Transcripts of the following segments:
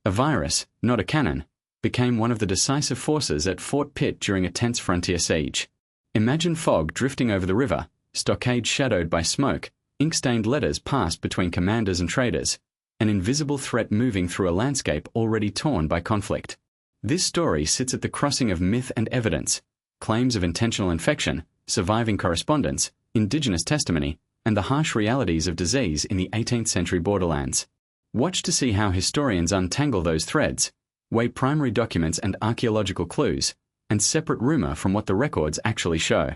A virus, not a cannon, became one of the decisive forces at Fort Pitt during a tense frontier siege. Imagine fog drifting over the river, stockades shadowed by smoke, ink-stained letters passed between commanders and traders, an invisible threat moving through a landscape already torn by conflict. This story sits at the crossing of myth and evidence, claims of intentional infection, surviving correspondence, indigenous testimony, and the harsh realities of disease in the 18th century borderlands. Watch to see how historians untangle those threads, weigh primary documents and archaeological clues, and separate rumor from what the records actually show.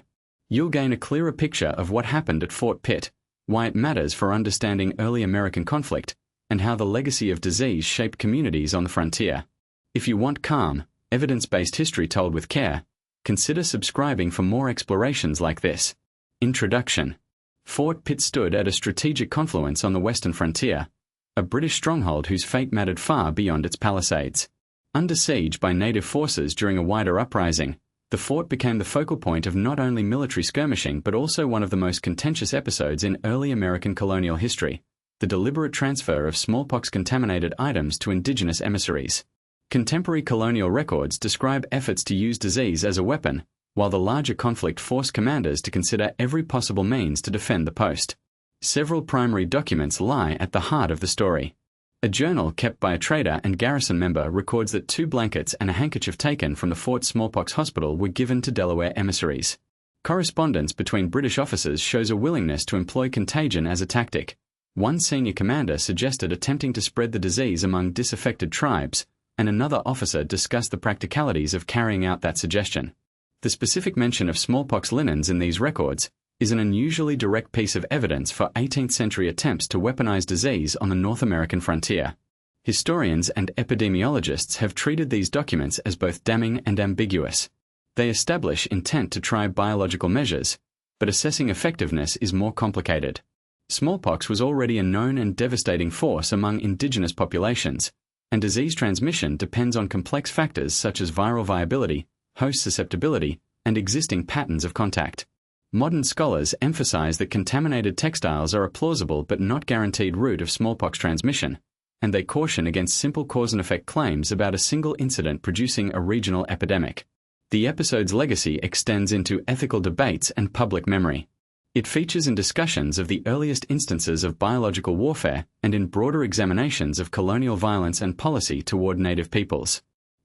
You'll gain a clearer picture of what happened at Fort Pitt, why it matters for understanding early American conflict, and how the legacy of disease shaped communities on the frontier. If you want calm, evidence-based history told with care, consider subscribing for more explorations like this. Introduction. Fort Pitt stood at a strategic confluence on the western frontier, a British stronghold whose fate mattered far beyond its palisades. Under siege by native forces during a wider uprising, the fort became the focal point of not only military skirmishing but also one of the most contentious episodes in early American colonial history, the deliberate transfer of smallpox-contaminated items to indigenous emissaries. Contemporary colonial records describe efforts to use disease as a weapon, while the larger conflict forced commanders to consider every possible means to defend the post. Several primary documents lie at the heart of the story. A journal kept by a trader and garrison member records that 2 blankets and a handkerchief taken from the fort's smallpox hospital were given to Delaware emissaries. Correspondence between British officers shows a willingness to employ contagion as a tactic. One senior commander suggested attempting to spread the disease among disaffected tribes, and another officer discussed the practicalities of carrying out that suggestion. The specific mention of smallpox linens in these records is an unusually direct piece of evidence for 18th century attempts to weaponize disease on the North American frontier. Historians and epidemiologists have treated these documents as both damning and ambiguous. They establish intent to try biological measures, but assessing effectiveness is more complicated. Smallpox was already a known and devastating force among indigenous populations, and disease transmission depends on complex factors such as viral viability, host susceptibility, and existing patterns of contact. Modern scholars emphasize that contaminated textiles are a plausible but not guaranteed route of smallpox transmission, and they caution against simple cause-and-effect claims about a single incident producing a regional epidemic. The episode's legacy extends into ethical debates and public memory. It features in discussions of the earliest instances of biological warfare and in broader examinations of colonial violence and policy toward native peoples.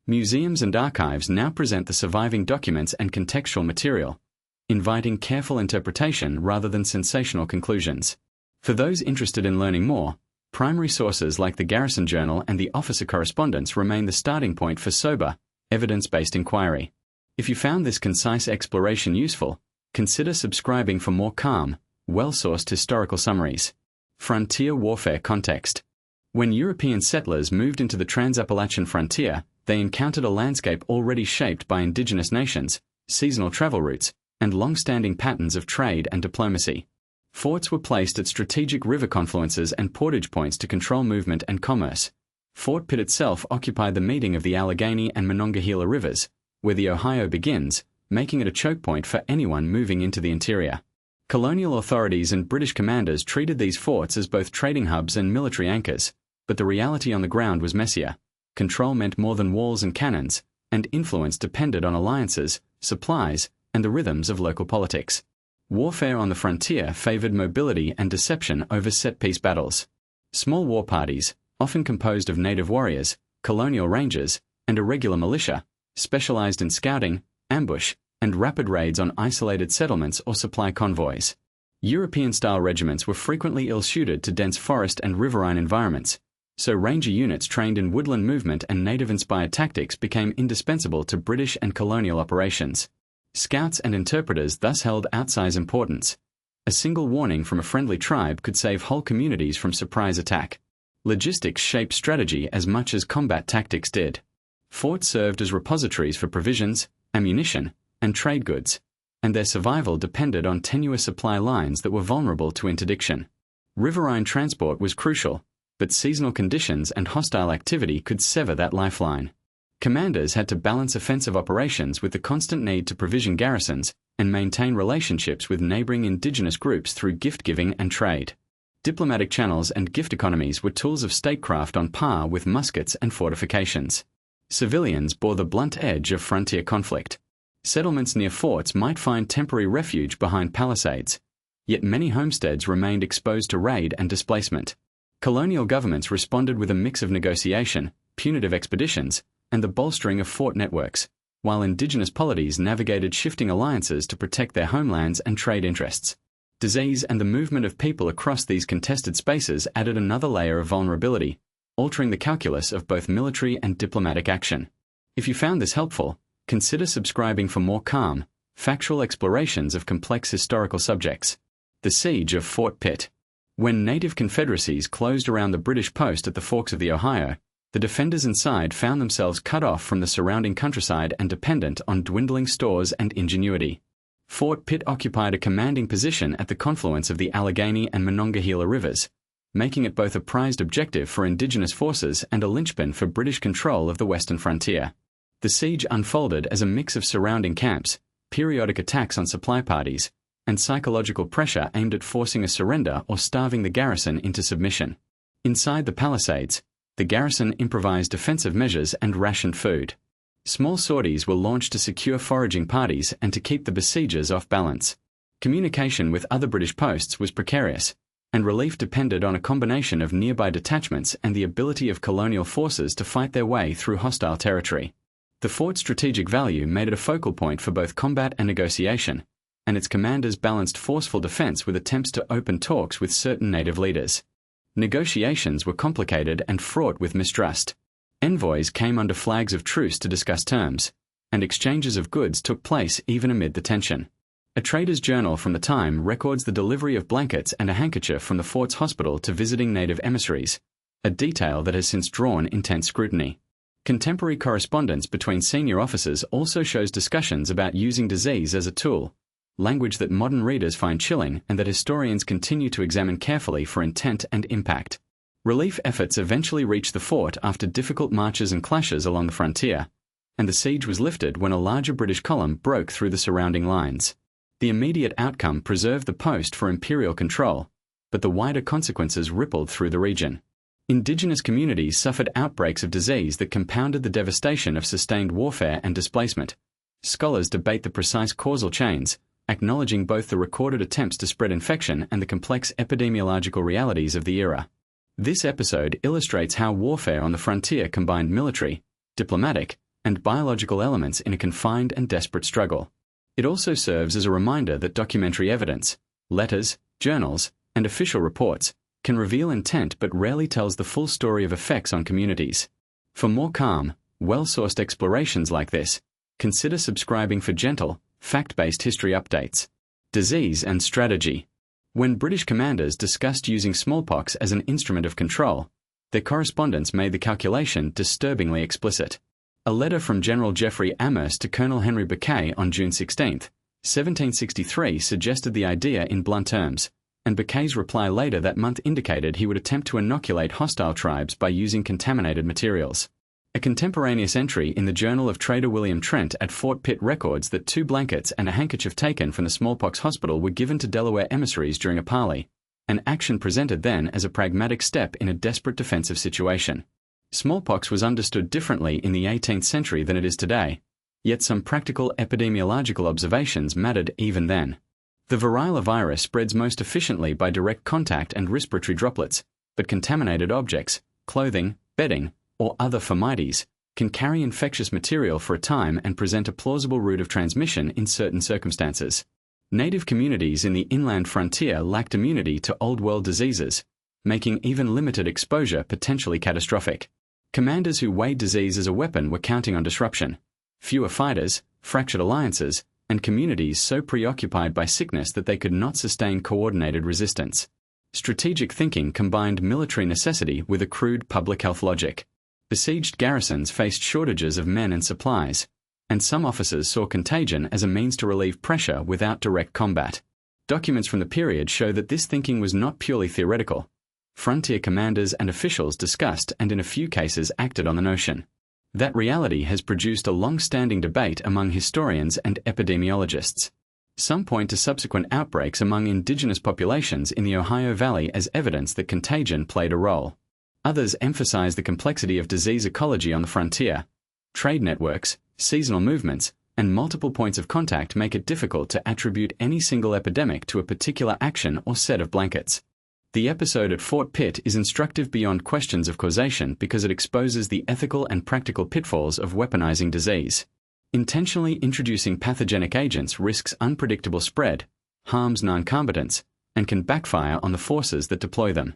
Museums and archives now present the surviving documents and contextual material, inviting careful interpretation rather than sensational conclusions. For those interested in learning more, primary sources like the Garrison Journal and the Officer Correspondence remain the starting point for sober, evidence-based inquiry. If you found this concise exploration useful, consider subscribing for more calm, well-sourced historical summaries. Frontier warfare context. When European settlers moved into the Trans-Appalachian frontier, they encountered a landscape already shaped by indigenous nations, seasonal travel routes, and long-standing patterns of trade and diplomacy. Forts were placed at strategic river confluences and portage points to control movement and commerce. Fort Pitt itself occupied the meeting of the Allegheny and Monongahela rivers, where the Ohio begins, making it a choke point for anyone moving into the interior. Colonial authorities and British commanders treated these forts as both trading hubs and military anchors, but the reality on the ground was messier. Control meant more than walls and cannons, and influence depended on alliances, supplies, and the rhythms of local politics. Warfare on the frontier favored mobility and deception over set-piece battles. Small war parties, often composed of native warriors, colonial rangers, and irregular militia, specialized in scouting, ambush, and rapid raids on isolated settlements or supply convoys. European-style regiments were frequently ill-suited to dense forest and riverine environments, so ranger units trained in woodland movement and native-inspired tactics became indispensable to British and colonial operations. Scouts and interpreters thus held outsized importance. A single warning from a friendly tribe could save whole communities from surprise attack. Logistics shaped strategy as much as combat tactics did. Forts served as repositories for provisions, ammunition, and trade goods, and their survival depended on tenuous supply lines that were vulnerable to interdiction. Riverine transport was crucial, but seasonal conditions and hostile activity could sever that lifeline. Commanders had to balance offensive operations with the constant need to provision garrisons and maintain relationships with neighboring indigenous groups through gift-giving and trade. Diplomatic channels and gift economies were tools of statecraft on par with muskets and fortifications. Civilians bore the blunt edge of frontier conflict. Settlements near forts might find temporary refuge behind palisades, yet many homesteads remained exposed to raid and displacement. Colonial governments responded with a mix of negotiation, punitive expeditions, and the bolstering of fort networks, while indigenous polities navigated shifting alliances to protect their homelands and trade interests. Disease and the movement of people across these contested spaces added another layer of vulnerability, altering the calculus of both military and diplomatic action. If you found this helpful, consider subscribing for more calm, factual explorations of complex historical subjects. The Siege of Fort Pitt. When native confederacies closed around the British post at the forks of the Ohio, the defenders inside found themselves cut off from the surrounding countryside and dependent on dwindling stores and ingenuity. Fort Pitt occupied a commanding position at the confluence of the Allegheny and Monongahela rivers, making it both a prized objective for indigenous forces and a linchpin for British control of the western frontier. The siege unfolded as a mix of surrounding camps, periodic attacks on supply parties, and psychological pressure aimed at forcing a surrender or starving the garrison into submission. Inside the palisades, the garrison improvised defensive measures and rationed food. Small sorties were launched to secure foraging parties and to keep the besiegers off balance. Communication with other British posts was precarious, and relief depended on a combination of nearby detachments and the ability of colonial forces to fight their way through hostile territory. The fort's strategic value made it a focal point for both combat and negotiation, and its commanders balanced forceful defense with attempts to open talks with certain native leaders. Negotiations were complicated and fraught with mistrust. Envoys came under flags of truce to discuss terms, and exchanges of goods took place even amid the tension. A trader's journal from the time records the delivery of blankets and a handkerchief from the fort's hospital to visiting native emissaries, a detail that has since drawn intense scrutiny. Contemporary correspondence between senior officers also shows discussions about using disease as a tool, language that modern readers find chilling and that historians continue to examine carefully for intent and impact. Relief efforts eventually reached the fort after difficult marches and clashes along the frontier, and the siege was lifted when a larger British column broke through the surrounding lines. The immediate outcome preserved the post for imperial control, but the wider consequences rippled through the region. Indigenous communities suffered outbreaks of disease that compounded the devastation of sustained warfare and displacement. Scholars debate the precise causal chains, acknowledging both the recorded attempts to spread infection and the complex epidemiological realities of the era. This episode illustrates how warfare on the frontier combined military, diplomatic, and biological elements in a confined and desperate struggle. It also serves as a reminder that documentary evidence, letters, journals, and official reports can reveal intent but rarely tells the full story of effects on communities. For more calm, well-sourced explorations like this, consider subscribing for gentle, fact-based history updates. Disease and strategy. When British commanders discussed using smallpox as an instrument of control, their correspondence made the calculation disturbingly explicit. A letter from General Geoffrey Amherst to Colonel Henry Bouquet on June 16, 1763 suggested the idea in blunt terms, and Bouquet's reply later that month indicated he would attempt to inoculate hostile tribes by using contaminated materials. A contemporaneous entry in the Journal of Trader William Trent at Fort Pitt records that 2 blankets and a handkerchief taken from the smallpox hospital were given to Delaware emissaries during a parley, an action presented then as a pragmatic step in a desperate defensive situation. Smallpox was understood differently in the 18th century than it is today, yet some practical epidemiological observations mattered even then. The variola virus spreads most efficiently by direct contact and respiratory droplets, but contaminated objects, clothing, bedding, or other fomites, can carry infectious material for a time and present a plausible route of transmission in certain circumstances. Native communities in the inland frontier lacked immunity to Old World diseases, making even limited exposure potentially catastrophic. Commanders who weighed disease as a weapon were counting on disruption. Fewer fighters, fractured alliances, and communities so preoccupied by sickness that they could not sustain coordinated resistance. Strategic thinking combined military necessity with a crude public health logic. Besieged garrisons faced shortages of men and supplies, and some officers saw contagion as a means to relieve pressure without direct combat. Documents from the period show that this thinking was not purely theoretical. Frontier commanders and officials discussed and in a few cases acted on the notion. That reality has produced a long-standing debate among historians and epidemiologists. Some point to subsequent outbreaks among indigenous populations in the Ohio Valley as evidence that contagion played a role. Others emphasize the complexity of disease ecology on the frontier. Trade networks, seasonal movements, and multiple points of contact make it difficult to attribute any single epidemic to a particular action or set of blankets. The episode at Fort Pitt is instructive beyond questions of causation because it exposes the ethical and practical pitfalls of weaponizing disease. Intentionally introducing pathogenic agents risks unpredictable spread, harms non-combatants, and can backfire on the forces that deploy them.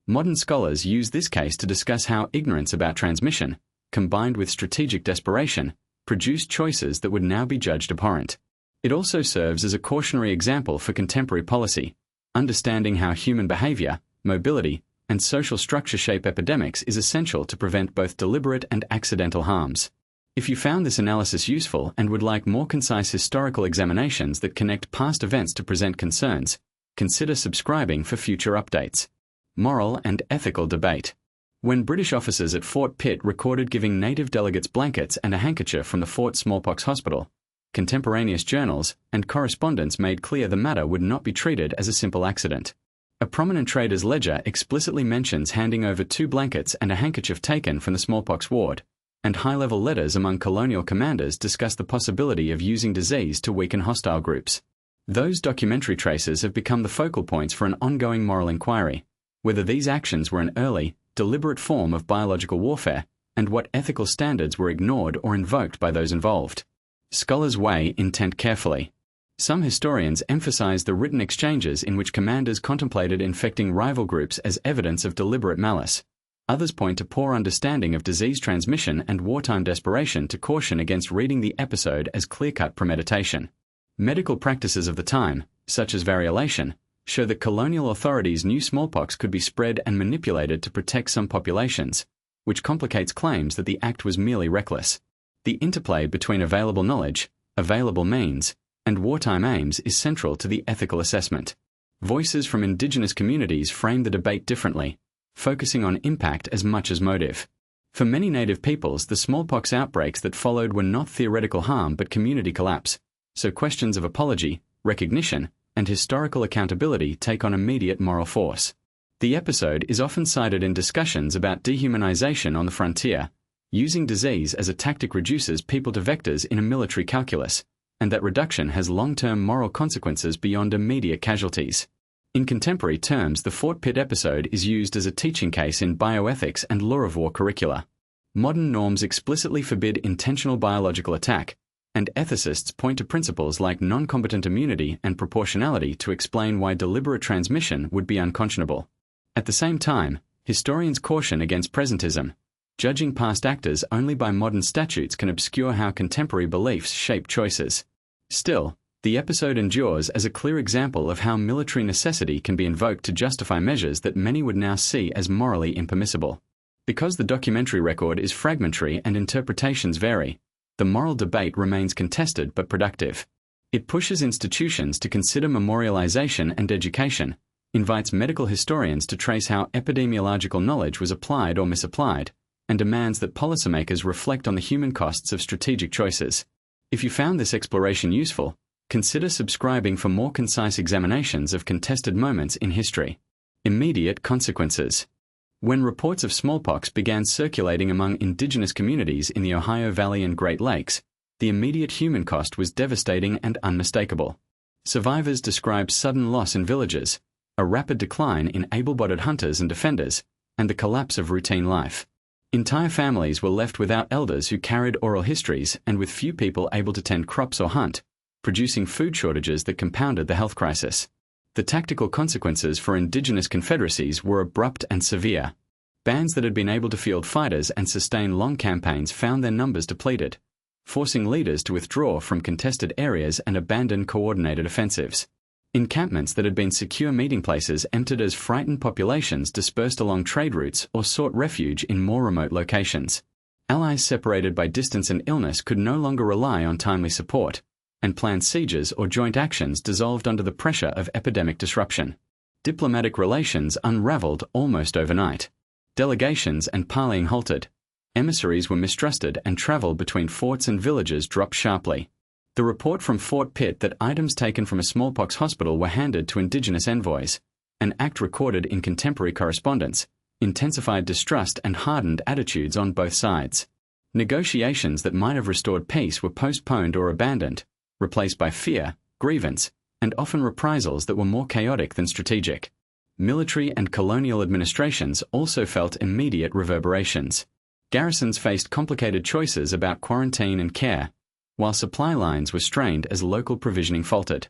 Modern scholars use this case to discuss how ignorance about transmission, combined with strategic desperation, produced choices that would now be judged abhorrent. It also serves as a cautionary example for contemporary policy. Understanding how human behavior, mobility, and social structure shape epidemics is essential to prevent both deliberate and accidental harms. If you found this analysis useful and would like more concise historical examinations that connect past events to present concerns, consider subscribing for future updates. Moral and ethical debate. When British officers at Fort Pitt recorded giving native delegates blankets and a handkerchief from the Fort Smallpox Hospital, contemporaneous journals and correspondence made clear the matter would not be treated as a simple accident. A prominent trader's ledger explicitly mentions handing over 2 blankets and a handkerchief taken from the smallpox ward, and high-level letters among colonial commanders discuss the possibility of using disease to weaken hostile groups. Those documentary traces have become the focal points for an ongoing moral inquiry, whether these actions were an early, deliberate form of biological warfare, and what ethical standards were ignored or invoked by those involved. Scholars weigh intent carefully. Some historians emphasize the written exchanges in which commanders contemplated infecting rival groups as evidence of deliberate malice. Others point to poor understanding of disease transmission and wartime desperation to caution against reading the episode as clear-cut premeditation. Medical practices of the time, such as variolation, show that colonial authorities knew smallpox could be spread and manipulated to protect some populations, which complicates claims that the act was merely reckless. The interplay between available knowledge, available means, and wartime aims is central to the ethical assessment. Voices from indigenous communities frame the debate differently, focusing on impact as much as motive. For many native peoples, the smallpox outbreaks that followed were not theoretical harm but community collapse, so questions of apology, recognition, and historical accountability take on immediate moral force. The episode is often cited in discussions about dehumanization on the frontier. Using disease as a tactic reduces people to vectors in a military calculus, and that reduction has long-term moral consequences beyond immediate casualties. In contemporary terms, the Fort Pitt episode is used as a teaching case in bioethics and law of war curricula. Modern norms explicitly forbid intentional biological attack, and ethicists point to principles like non-combatant immunity and proportionality to explain why deliberate transmission would be unconscionable. At the same time, historians caution against presentism. Judging past actors only by modern statutes can obscure how contemporary beliefs shape choices. Still, the episode endures as a clear example of how military necessity can be invoked to justify measures that many would now see as morally impermissible. Because the documentary record is fragmentary and interpretations vary, the moral debate remains contested but productive. It pushes institutions to consider memorialization and education, invites medical historians to trace how epidemiological knowledge was applied or misapplied, and demands that policymakers reflect on the human costs of strategic choices. If you found this exploration useful, consider subscribing for more concise examinations of contested moments in history. Immediate consequences. When reports of smallpox began circulating among indigenous communities in the Ohio Valley and Great Lakes, the immediate human cost was devastating and unmistakable. Survivors described sudden loss in villages, a rapid decline in able-bodied hunters and defenders, and the collapse of routine life. Entire families were left without elders who carried oral histories and with few people able to tend crops or hunt, producing food shortages that compounded the health crisis. The tactical consequences for indigenous confederacies were abrupt and severe. Bands that had been able to field fighters and sustain long campaigns found their numbers depleted, forcing leaders to withdraw from contested areas and abandon coordinated offensives. Encampments that had been secure meeting places emptied as frightened populations dispersed along trade routes or sought refuge in more remote locations. Allies separated by distance and illness could no longer rely on timely support, and planned sieges or joint actions dissolved under the pressure of epidemic disruption. Diplomatic relations unraveled almost overnight. Delegations and parleying halted. Emissaries were mistrusted and travel between forts and villages dropped sharply. The report from Fort Pitt that items taken from a smallpox hospital were handed to indigenous envoys, an act recorded in contemporary correspondence, intensified distrust and hardened attitudes on both sides. Negotiations that might have restored peace were postponed or abandoned, replaced by fear, grievance, and often reprisals that were more chaotic than strategic. Military and colonial administrations also felt immediate reverberations. Garrisons faced complicated choices about quarantine and care, while supply lines were strained as local provisioning faltered.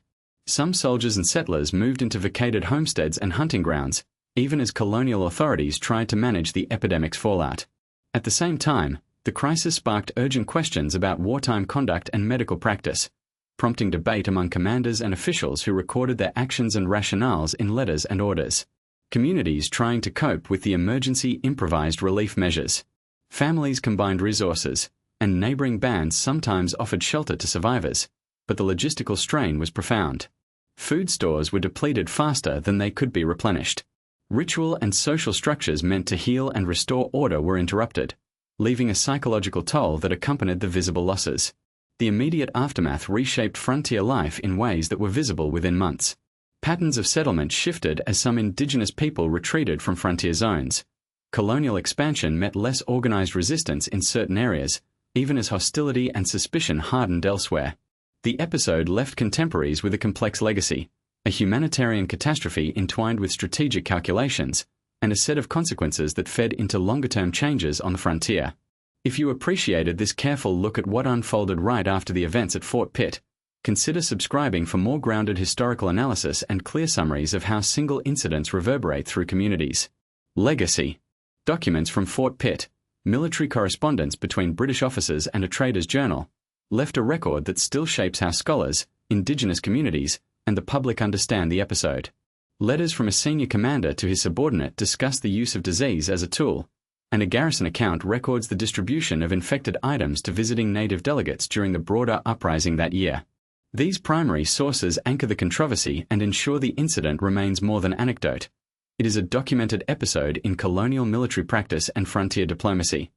Some soldiers and settlers moved into vacated homesteads and hunting grounds, even as colonial authorities tried to manage the epidemic's fallout. At the same time, the crisis sparked urgent questions about wartime conduct and medical practice, prompting debate among commanders and officials who recorded their actions and rationales in letters and orders. Communities trying to cope with the emergency improvised relief measures. Families combined resources, and neighboring bands sometimes offered shelter to survivors, but the logistical strain was profound. Food stores were depleted faster than they could be replenished. Ritual and social structures meant to heal and restore order were interrupted, leaving a psychological toll that accompanied the visible losses. The immediate aftermath reshaped frontier life in ways that were visible within months. Patterns of settlement shifted as some indigenous people retreated from frontier zones. Colonial expansion met less organized resistance in certain areas, even as hostility and suspicion hardened elsewhere. The episode left contemporaries with a complex legacy, a humanitarian catastrophe entwined with strategic calculations, and a set of consequences that fed into longer-term changes on the frontier. If you appreciated this careful look at what unfolded right after the events at Fort Pitt, consider subscribing for more grounded historical analysis and clear summaries of how single incidents reverberate through communities. Legacy. Documents from Fort Pitt, military correspondence between British officers and a trader's journal, left a record that still shapes how scholars, indigenous communities, and the public understand the episode. Letters from a senior commander to his subordinate discuss the use of disease as a tool, and a garrison account records the distribution of infected items to visiting native delegates during the broader uprising that year. These primary sources anchor the controversy and ensure the incident remains more than anecdote. It is a documented episode in colonial military practice and frontier diplomacy.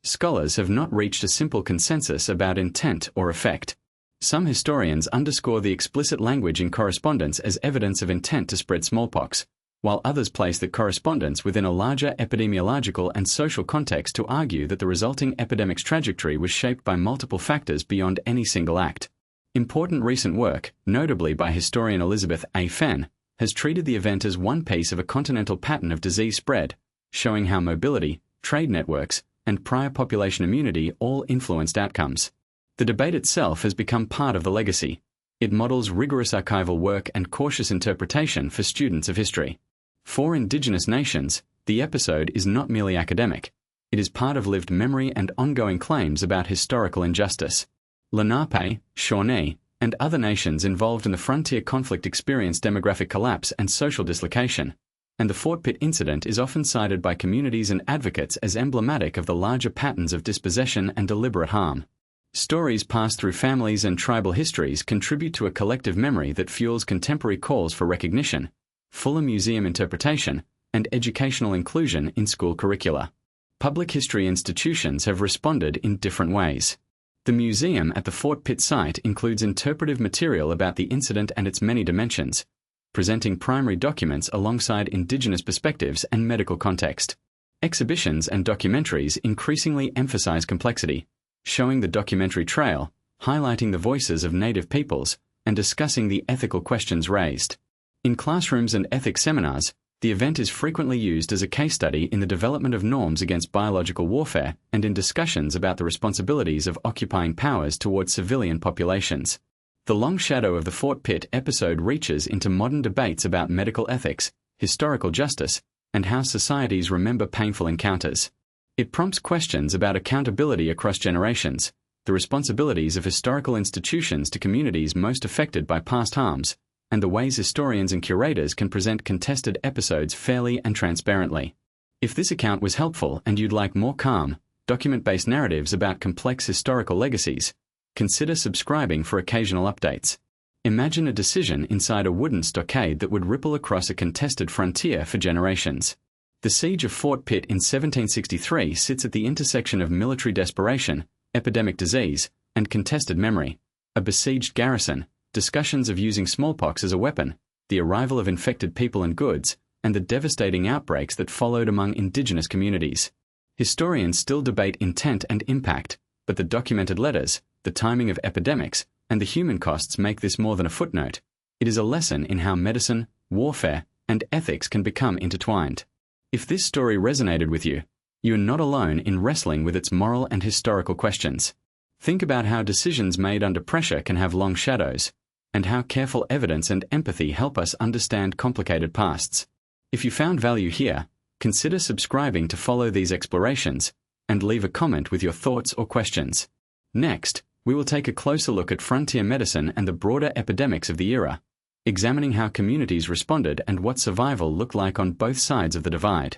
Scholars have not reached a simple consensus about intent or effect. Some historians underscore the explicit language in correspondence as evidence of intent to spread smallpox, while others place the correspondence within a larger epidemiological and social context to argue that the resulting epidemic's trajectory was shaped by multiple factors beyond any single act. Important recent work, notably by historian Elizabeth A. Fenn, has treated the event as one piece of a continental pattern of disease spread, showing how mobility, trade networks, and prior population immunity all influenced outcomes. The debate itself has become part of the legacy. It models rigorous archival work and cautious interpretation for students of history. For indigenous nations, the episode is not merely academic. It is part of lived memory and ongoing claims about historical injustice. Lenape, Shawnee, and other nations involved in the frontier conflict experienced demographic collapse and social dislocation, and the Fort Pitt incident is often cited by communities and advocates as emblematic of the larger patterns of dispossession and deliberate harm. Stories passed through families and tribal histories contribute to a collective memory that fuels contemporary calls for recognition, fuller museum interpretation, and educational inclusion in school curricula. Public history institutions have responded in different ways. The museum at the Fort Pitt site includes interpretive material about the incident and its many dimensions, presenting primary documents alongside indigenous perspectives and medical context. Exhibitions and documentaries increasingly emphasize complexity, showing the documentary trail, highlighting the voices of native peoples, and discussing the ethical questions raised. In classrooms and ethics seminars, the event is frequently used as a case study in the development of norms against biological warfare and in discussions about the responsibilities of occupying powers towards civilian populations. The long shadow of the Fort Pitt episode reaches into modern debates about medical ethics, historical justice, and how societies remember painful encounters. It prompts questions about accountability across generations, the responsibilities of historical institutions to communities most affected by past harms, and the ways historians and curators can present contested episodes fairly and transparently. If this account was helpful and you'd like more calm, document-based narratives about complex historical legacies, consider subscribing for occasional updates. Imagine a decision inside a wooden stockade that would ripple across a contested frontier for generations. The Siege of Fort Pitt in 1763 sits at the intersection of military desperation, epidemic disease, and contested memory, a besieged garrison, discussions of using smallpox as a weapon, the arrival of infected people and goods, and the devastating outbreaks that followed among indigenous communities. Historians still debate intent and impact, but the documented letters, the timing of epidemics, and the human costs make this more than a footnote. It is a lesson in how medicine, warfare, and ethics can become intertwined. If this story resonated with you, you are not alone in wrestling with its moral and historical questions. Think about how decisions made under pressure can have long shadows, and how careful evidence and empathy help us understand complicated pasts. If you found value here, consider subscribing to follow these explorations, and leave a comment with your thoughts or questions. Next, we will take a closer look at frontier medicine and the broader epidemics of the era, examining how communities responded and what survival looked like on both sides of the divide.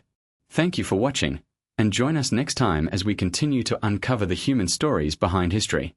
Thank you for watching, and join us next time as we continue to uncover the human stories behind history.